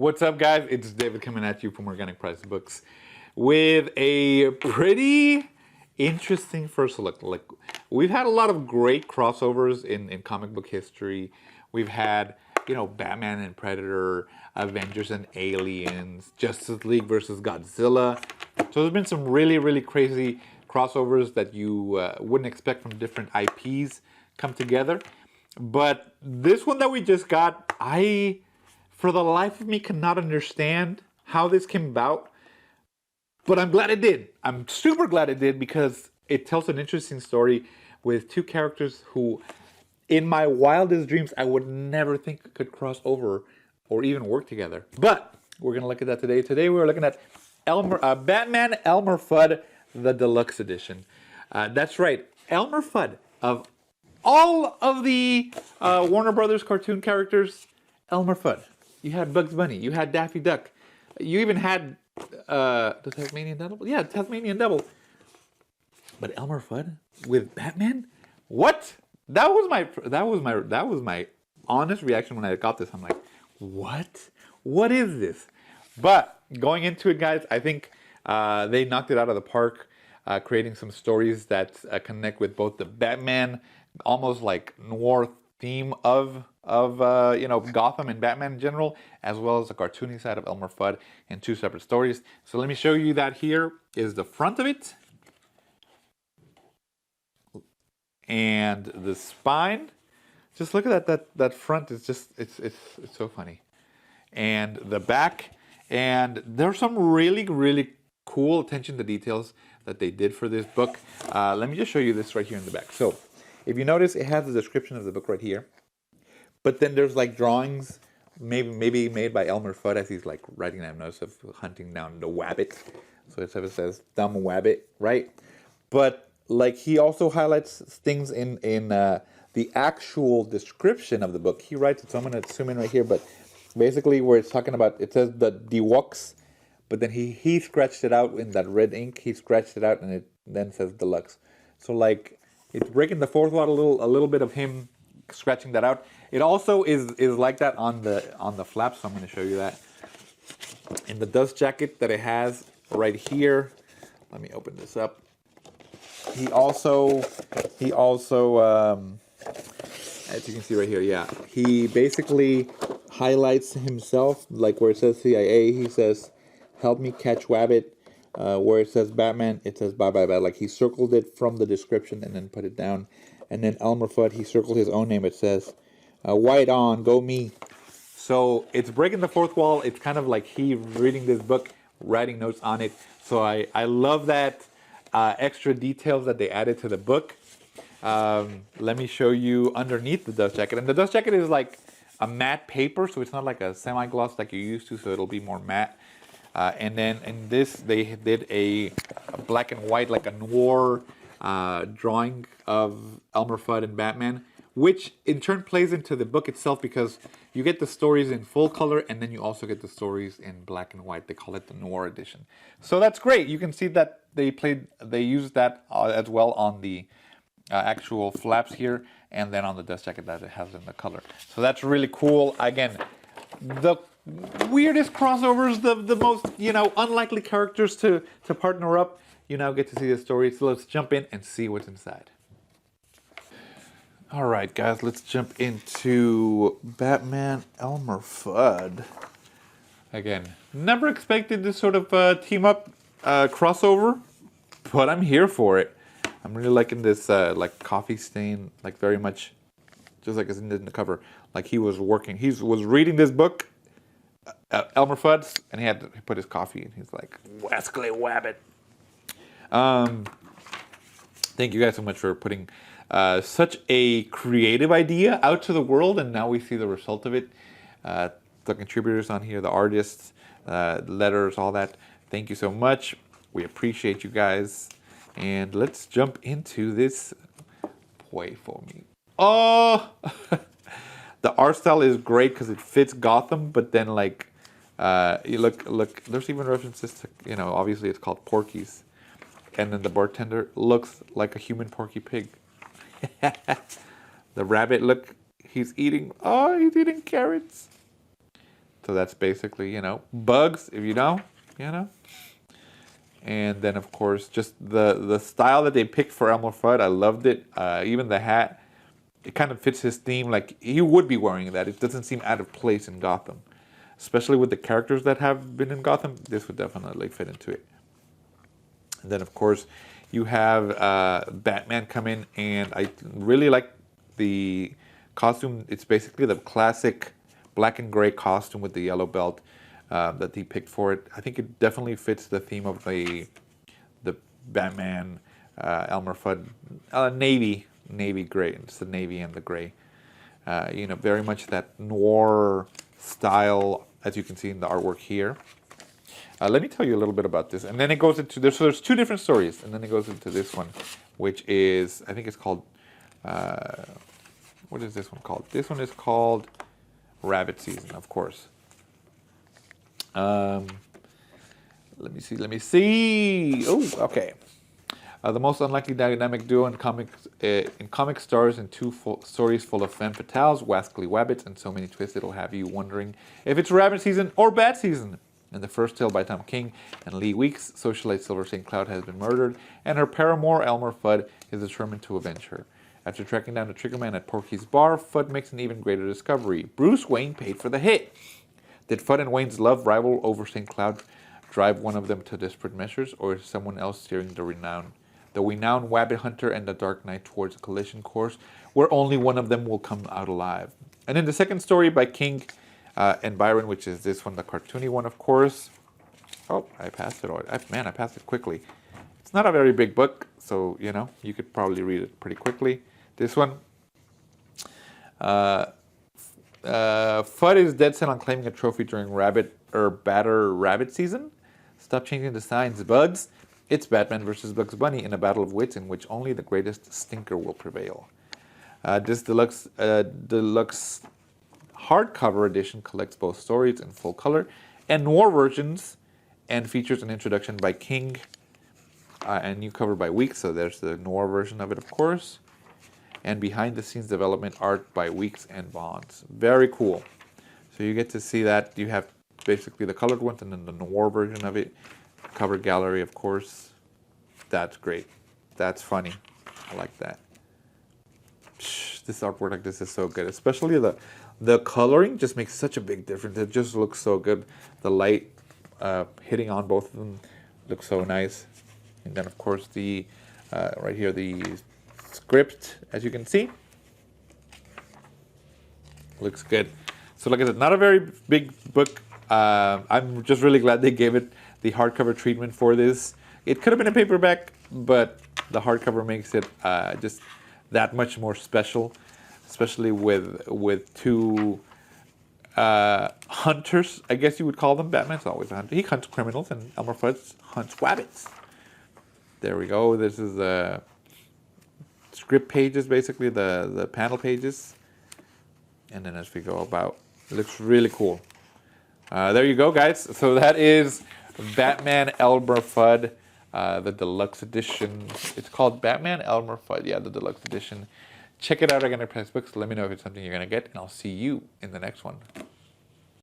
What's up, guys? It's David coming at you from Organic Priced Books with a pretty interesting first look. Like, we've had a lot of great crossovers in comic book history. We've had, Batman and Predator, Avengers and Aliens, Justice League versus Godzilla. So there's been some really, really crazy crossovers that you wouldn't expect from different IPs come together. But this one that we just got, for the life of me, cannot understand how this came about. But I'm glad it did. I'm super glad it did because it tells an interesting story with two characters who, in my wildest dreams, I would never think could cross over or even work together. But we're going to look at that today. Today we're looking at Batman Elmer Fudd, the Deluxe Edition. That's right, Elmer Fudd. Of all of the Warner Brothers cartoon characters, Elmer Fudd. You had Bugs Bunny. You had Daffy Duck. You even had the Tasmanian Devil. Yeah, Tasmanian Devil. But Elmer Fudd with Batman? What? That was my honest reaction when I got this. I'm like, what? What is this? But going into it, guys, I think they knocked it out of the park, creating some stories that connect with both the Batman, almost like noir theme of Gotham and Batman in general, as well as the cartoony side of Elmer Fudd in two separate stories. So let me show you that. Here is the front of it. And the spine. Just look at that front is just it's so funny. And the back, and there's some really, really cool attention to details that they did for this book. Let me just show you this right here in the back. So if you notice, it has the description of the book right here. But then there's like drawings, maybe made by Elmer Fudd as he's like writing that notes of hunting down the wabbit. So it says dumb wabbit, right? But like he also highlights things in the actual description of the book. He writes it, so I'm going to zoom in right here. But basically where it's talking about, it says the Deluxe, but then he scratched it out in that red ink. He scratched it out and it then says Deluxe. So like it's breaking the fourth wall a little bit of him scratching that out. It also is like that on the flaps, so I'm going to show you that. In the dust jacket that it has right here, let me open this up. He also as you can see right here, yeah, he basically highlights himself, like where it says CIA, he says, "Help me catch Wabbit." Where it says Batman, it says bye bye bye. Like he circled it from the description and then put it down. And then Elmer Fudd, he circled his own name. It says, "White on, go me." So it's breaking the fourth wall. It's kind of like he reading this book, writing notes on it. So I love that extra details that they added to the book. Let me show you underneath the dust jacket. And the dust jacket is like a matte paper, so it's not like a semi-gloss like you're used to, so it'll be more matte. And then in this, they did a black and white, like a noir drawing of Elmer Fudd and Batman, which in turn plays into the book itself because you get the stories in full color and then you also get the stories in black and white. They call it the noir edition. So that's great. You can see that they used that as well on the actual flaps here and then on the dust jacket that it has in the color. So that's really cool. Again, the weirdest crossovers, the most unlikely characters to partner up. You now get to see the story. So let's jump in and see what's inside. All right, guys, let's jump into Batman Elmer Fudd. Again, never expected this sort of team up crossover, but I'm here for it. I'm really liking this like coffee stain, like very much, just like it's in the cover. Like he was reading this book, Elmer Fudd, and he put his coffee in. He's like, "Wascally Wabbit." Thank you guys so much for putting such a creative idea out to the world, and now we see the result of it. The contributors on here, the artists, letters, all that. Thank you so much. We appreciate you guys. And let's jump into this. Wait for me. Oh! The art style is great because it fits Gotham, but then like, you look, there's even references to, obviously it's called Porky's. And then the bartender looks like a human Porky Pig. The rabbit, look, he's eating carrots. So that's basically, you know, bugs, if you know, you know. And then, of course, just the style that they picked for Elmer Fudd, I loved it. Even the hat, it kind of fits his theme. Like, he would be wearing that. It doesn't seem out of place in Gotham. Especially with the characters that have been in Gotham, this would definitely fit into it. And then, of course, you have Batman come in, and I really like the costume. It's basically the classic black and gray costume with the yellow belt that he picked for it. I think it definitely fits the theme of the Batman Elmer Fudd navy gray. It's the navy and the gray. You know, very much that noir style, as you can see in the artwork here. Let me tell you a little bit about this, and then it goes into this. So there's two different stories, and then it goes into this one, which is, I think it's called. What is this one called? This one is called Rabbit Season, of course. Let me see. Oh, okay. The most unlikely dynamic duo in comic stars in two stories full of femme fatales, wascally wabbits, and so many twists it'll have you wondering if it's Rabbit Season or Bat Season. In the first tale by Tom King and Lee Weeks, socialite Silver St. Cloud has been murdered, and her paramour, Elmer Fudd, is determined to avenge her. After tracking down the triggerman at Porky's bar, Fudd makes an even greater discovery. Bruce Wayne paid for the hit. Did Fudd and Wayne's love rival over St. Cloud drive one of them to desperate measures, or is someone else steering the renowned Wabbit Hunter and the Dark Knight towards a collision course where only one of them will come out alive? And in the second story by King and Byron, which is this one, the cartoony one, of course. Oh, I passed it already. Man, I passed it quickly. It's not a very big book, so, you know, you could probably read it pretty quickly. This one, Fudd is dead set on claiming a trophy during Rabbit Season. Stop changing the signs, Bugs. It's Batman versus Bugs Bunny in a battle of wits in which only the greatest stinker will prevail. This deluxe hardcover edition collects both stories in full color and noir versions, and features an introduction by King and new cover by Weeks. So there's the noir version of it, of course, and behind the scenes development art by Weeks and Bonds. Very cool. So you get to see that. You have basically the colored ones and then the noir version of it. Cover gallery, of course. That's great. That's funny. I like that. This artwork like this is so good, especially the coloring just makes such a big difference. It just looks so good. The light hitting on both of them looks so nice. And then, of course, the right here, the script, as you can see, looks good. So like I said, not a very big book. I'm just really glad they gave it the hardcover treatment for this. It could have been a paperback, but the hardcover makes it just that much more special, especially with two hunters, I guess you would call them. Batman's always a hunter. He hunts criminals, and Elmer Fudd hunts wabbits. There we go. This is the script pages, basically the panel pages. And then as we go about, it looks really cool. There you go, guys. So that is Batman Elmer Fudd, the deluxe edition. It's called Batman Elmer Fudd. Yeah, the deluxe edition. Check it out at Organic Priced Books. Let me know if it's something you're going to get, and I'll see you in the next one.